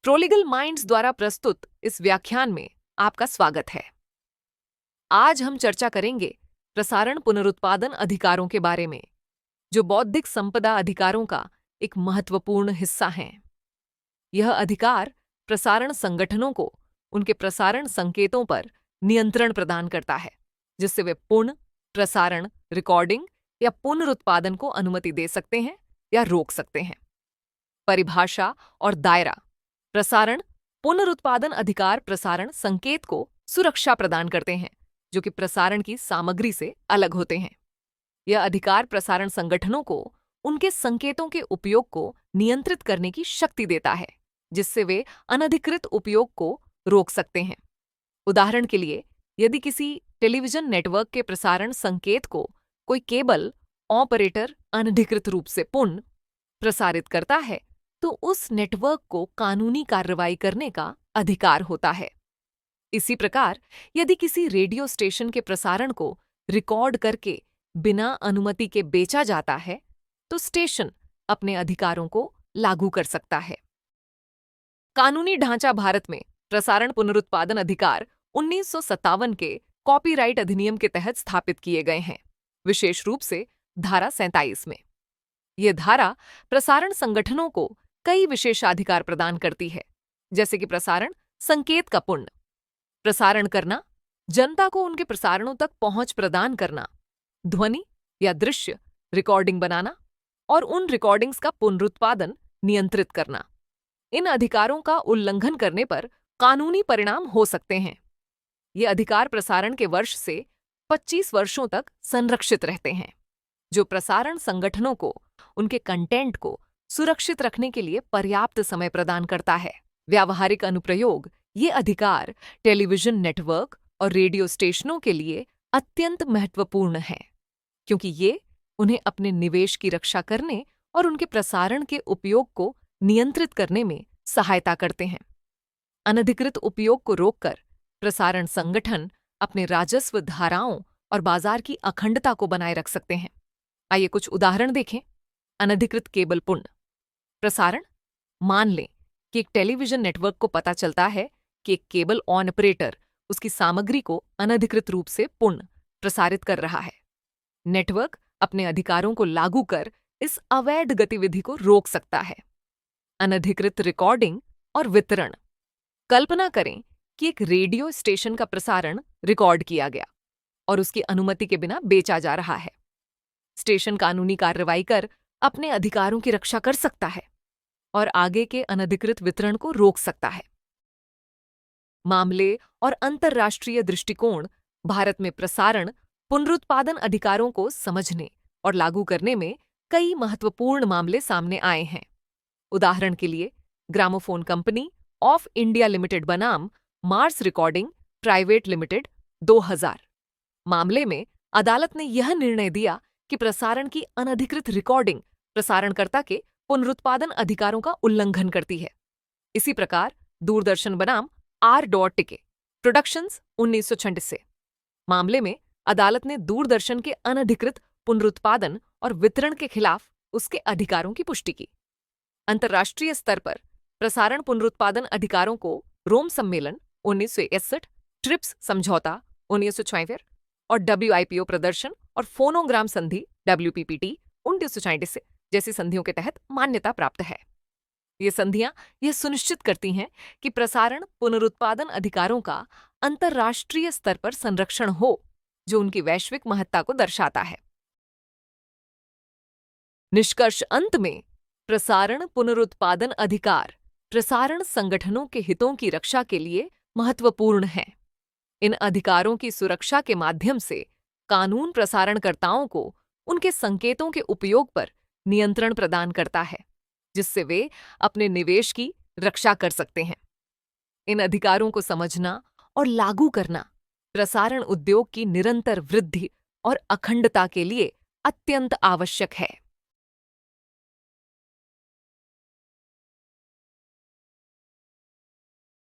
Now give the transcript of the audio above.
प्रोलिगल minds द्वारा प्रस्तुत इस व्याख्यान में आपका स्वागत है। आज हम चर्चा करेंगे प्रसारण पुनरुत्पादन अधिकारों के बारे में, जो बौद्धिक संपदा अधिकारों का एक महत्वपूर्ण हिस्सा हैं। यह अधिकार प्रसारण संगठनों को उनके प्रसारण संकेतों पर नियंत्रण प्रदान करता है, जिससे वे पुनः प्रसारण, रिकॉर्डिंग या पुनरुत्पादन को अनुमति दे सकते हैं या रोक सकते हैं। परिभाषा और दायरा। प्रसारण पुनरुत्पादन अधिकार प्रसारण संकेत को सुरक्षा प्रदान करते हैं, जो कि प्रसारण की सामग्री से अलग होते हैं। यह अधिकार प्रसारण संगठनों को उनके संकेतों के उपयोग को नियंत्रित करने की शक्ति देता है, जिससे वे अनधिकृत उपयोग को रोक सकते हैं। उदाहरण के लिए, यदि किसी टेलीविजन नेटवर्क के प्रसारण संकेत को कोई केबल ऑपरेटर अनधिकृत रूप से पुनः प्रसारित करता है, तो उस नेटवर्क को कानूनी कार्रवाई करने का अधिकार होता है। इसी प्रकार, यदि किसी रेडियो स्टेशन के प्रसारण को रिकॉर्ड करके बिना अनुमति के बेचा जाता है, तो स्टेशन अपने अधिकारों को लागू कर सकता है। कानूनी ढांचा। भारत में प्रसारण पुनरुत्पादन अधिकार 1957 के कॉपीराइट अधिनियम के तहत स्थापित किए गए हैं, विशेष रूप से धारा 47 में। यह धारा प्रसारण संगठनों को कई विशेषाधिकार प्रदान करती है, जैसे कि प्रसारण संकेत का पुनः प्रसारण करना, जनता को उनके प्रसारणों तक पहुंच प्रदान करना, ध्वनि या दृश्य रिकॉर्डिंग बनाना और उन रिकॉर्डिंग्स का पुनरुत्पादन नियंत्रित करना। इन अधिकारों का उल्लंघन करने पर कानूनी परिणाम हो सकते हैं। ये अधिकार प्रसारण के वर्ष से 25 वर्षों तक संरक्षित रहते हैं, जो प्रसारण संगठनों को उनके कंटेंट को सुरक्षित रखने के लिए पर्याप्त समय प्रदान करता है। व्यावहारिक अनुप्रयोग। ये अधिकार टेलीविजन नेटवर्क और रेडियो स्टेशनों के लिए अत्यंत महत्वपूर्ण है, क्योंकि ये उन्हें अपने निवेश की रक्षा करने और उनके प्रसारण के उपयोग को नियंत्रित करने में सहायता करते हैं। अनधिकृत उपयोग को रोककर प्रसारण संगठन अपने राजस्व धाराओं और बाजार की अखंडता को बनाए रख सकते हैं। आइए कुछ उदाहरण देखें। अनधिकृत केबल पुनः प्रसारण। मान लें कि एक टेलीविजन नेटवर्क को पता चलता है कि एक केबल ऑपरेटर उसकी सामग्री को अनधिकृत रूप से पुनः प्रसारित कर रहा है। नेटवर्क अपने अधिकारों को लागू कर इस अवैध गतिविधि को रोक सकता है। अनधिकृत रिकॉर्डिंग और वितरण। कल्पना करें कि एक रेडियो स्टेशन का प्रसारण रिकॉर्ड किया गया और उसकी अनुमति के बिना बेचा जा रहा है। स्टेशन कानूनी कार्रवाई कर अपने अधिकारों की रक्षा कर सकता है और आगे के अनधिकृत वितरण को रोक सकता है। मामले और अंतर्राष्ट्रीय दृष्टिकोण। भारत में प्रसारण पुनरुत्पादन अधिकारों को समझने और लागू करने में कई महत्वपूर्ण मामले सामने आए हैं। उदाहरण के लिए, gramophone company of India limited बनाम मार्स रिकॉर्डिंग प्राइवेट लिमिटेड 2000 मामले में अदालत ने यह निर्णय दिया कि प्रसारण की अनधिकृत रिकॉर्डिंग प्रसारणकर्ता के पुनरुत्पादन अधिकारों का उल्लंघन करती है। इसी प्रकार, दूरदर्शन बनाम R.Ticke प्रोडक्शंस 1996 मामले में अदालत ने दूरदर्शन के अनधिकृत पुनरुत्पादन और वितरण के खिलाफ उसके अधिकारों की पुष्टि की। अंतर्राष्ट्रीय स्तर पर प्रसारण पुनरुत्पादन अधिकारों को रोम सम्मेलन 1961, ट्रिप्स समझौता 1976 और WIPO प्रदर्शन और फोनोग्राम संधि WPPT 1946 जैसी संधियों के तहत मान्यता प्राप्त है। ये संधियां यह सुनिश्चित करती हैं कि प्रसारण पुनरुत्पादन अधिकारों का अंतर्राष्ट्रीय स्तर पर संरक्षण हो, जो उनकी वैश्विक महत्ता को दर्शाता है। निष्कर्ष अंत में, प्रसारण पुनरुत्पादन अधिकार प्रसारण संगठनों के हितों की रक्षा के लिए महत्वपूर्ण है। इन अधिकारों की सुरक्षा के माध्यम से कानून प्रसारणकर्ताओं को उनके संकेतों के उपयोग पर नियंत्रण प्रदान करता है, जिससे वे अपने निवेश की रक्षा कर सकते हैं। इन अधिकारों को समझना और लागू करना प्रसारण उद्योग की निरंतर वृद्धि और अखंडता के लिए अत्यंत आवश्यक है।